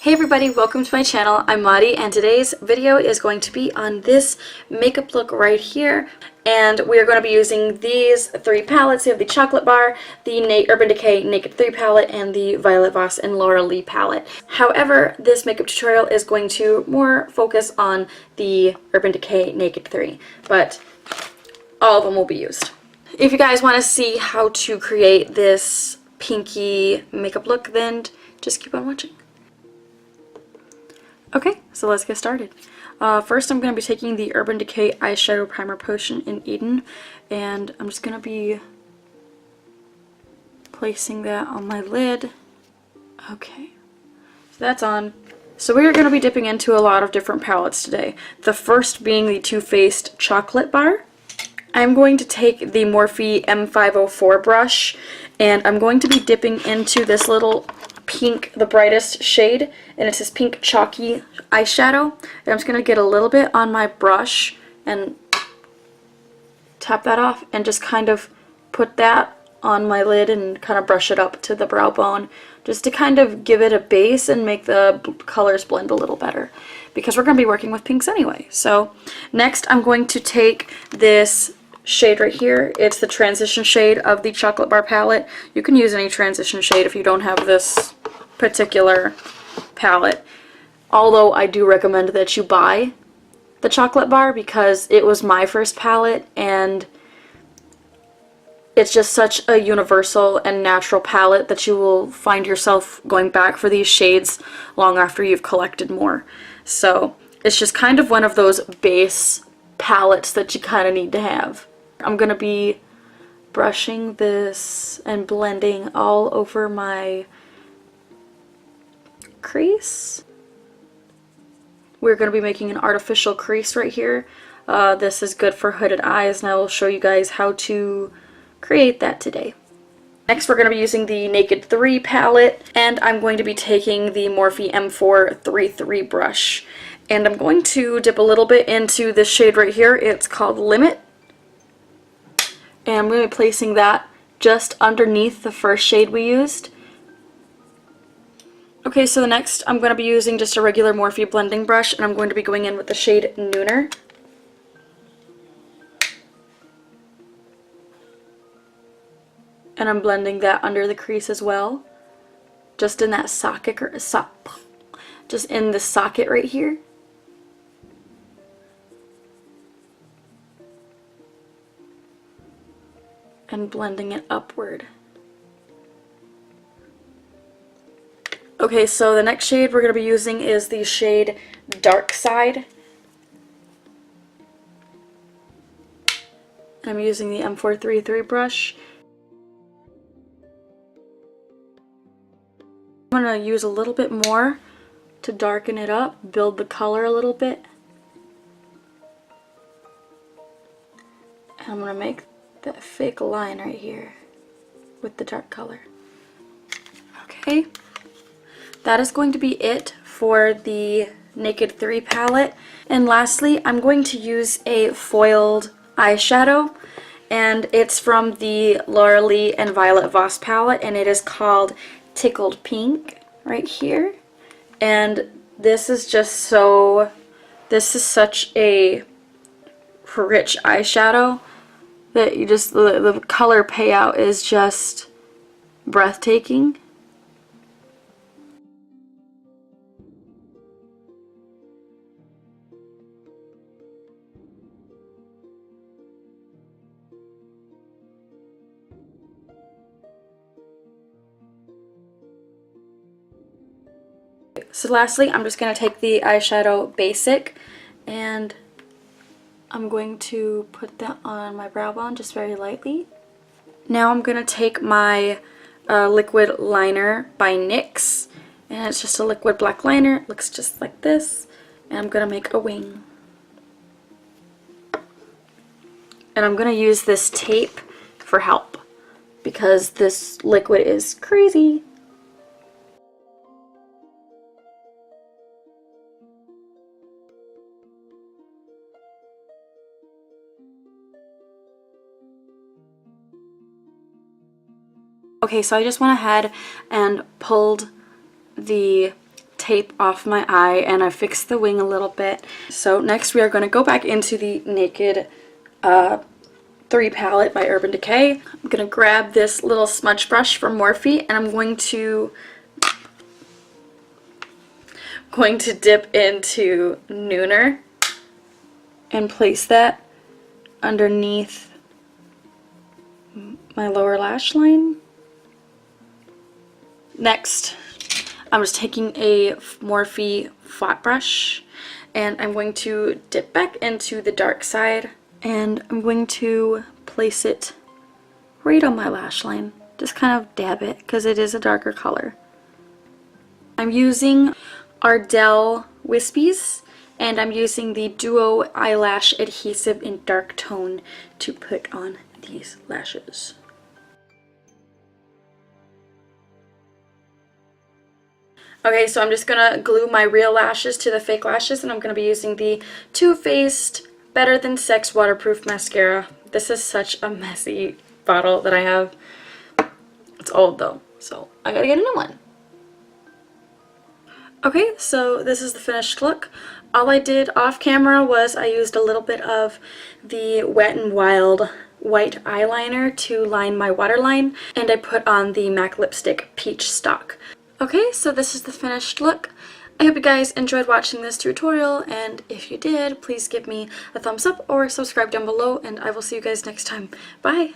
Hey everybody, welcome to my channel. I'm Maddie and today's video is going to be on this makeup look right here. And we are going to be using these three palettes. We have the Chocolate Bar, the Urban Decay Naked 3 palette, and the Violet Voss and Laura Lee palette. However, this makeup tutorial is going to more focus on the Urban Decay Naked 3, but all of them will be used. If you guys want to see how to create this pinky makeup look, then just keep on watching. Okay, so let's get started. First I'm going to be taking the Urban Decay Eyeshadow Primer Potion in Eden, and I'm just going to be placing that on my lid. Okay, so that's on. So we are going to be dipping into a lot of different palettes today. The first being the Too Faced Chocolate Bar. I'm going to take the Morphe M504 brush, and I'm going to be dipping into this little pink, the brightest shade, and it's this pink chalky eyeshadow. And I'm just going to get a little bit on my brush and tap that off and just kind of put that on my lid and kind of brush it up to the brow bone just to kind of give it a base and make the colors blend a little better, because we're going to be working with pinks anyway. So next I'm going to take this shade right here. It's the transition shade of the Chocolate Bar palette. You can use any transition shade if you don't have this particular palette, although I do recommend that you buy the Chocolate Bar because it was my first palette and it's just such a universal and natural palette that you will find yourself going back for these shades long after you've collected more. So it's just kind of one of those base palettes that you kind of need to have. I'm going to be brushing this and blending all over my crease. We're going to be making an artificial crease right here. This is good for hooded eyes, and I will show you guys how to create that today. Next we're going to be using the Naked 3 palette, and I'm going to be taking the Morphe M433 brush. And I'm going to dip a little bit into this shade right here. It's called Limit. And I'm going to be placing that just underneath the first shade we used. Okay, so the next I'm going to be using just a regular Morphe blending brush, and I'm going to be going in with the shade Nooner. And I'm blending that under the crease as well. Just in that socket, just in the socket right here. And blending it upward. Okay, so the next shade we're going to be using is the shade Dark Side. I'm using the M433 brush. I'm going to use a little bit more to darken it up, build the color a little bit. And I'm going to make that fake line right here with the dark color. Okay, that is going to be it for the Naked 3 palette. And lastly, I'm going to use a foiled eyeshadow, and it's from the Laura Lee and Violet Voss palette, and it is called Tickled Pink right here. And this is just so, this is such a rich eyeshadow that you just, the color payout is just breathtaking. So lastly, I'm just going to take the eyeshadow Basic, and I'm going to put that on my brow bone just very lightly. Now I'm going to take my liquid liner by NYX, and it's just a liquid black liner. It looks just like this, and I'm going to make a wing. And I'm going to use this tape for help because this liquid is crazy. Okay, so I just went ahead and pulled the tape off my eye and I fixed the wing a little bit. So next we are going to go back into the Naked 3 palette by Urban Decay. I'm going to grab this little smudge brush from Morphe and I'm going to dip into Nooner and place that underneath my lower lash line. Next, I'm just taking a Morphe flat brush and I'm going to dip back into the dark side and I'm going to place it right on my lash line. Just kind of dab it because it is a darker color. I'm using Ardell Wispies and I'm using the Duo Eyelash Adhesive in Dark Tone to put on these lashes. Okay, so I'm just going to glue my real lashes to the fake lashes and I'm going to be using the Too Faced Better Than Sex Waterproof Mascara. This is such a messy bottle that I have. It's old though, so I gotta get a new one. Okay, so this is the finished look. All I did off camera was I used a little bit of the Wet n Wild white eyeliner to line my waterline, and I put on the MAC lipstick Peach Stock. Okay, so this is the finished look. I hope you guys enjoyed watching this tutorial, and if you did, please give me a thumbs up or subscribe down below, and I will see you guys next time. Bye!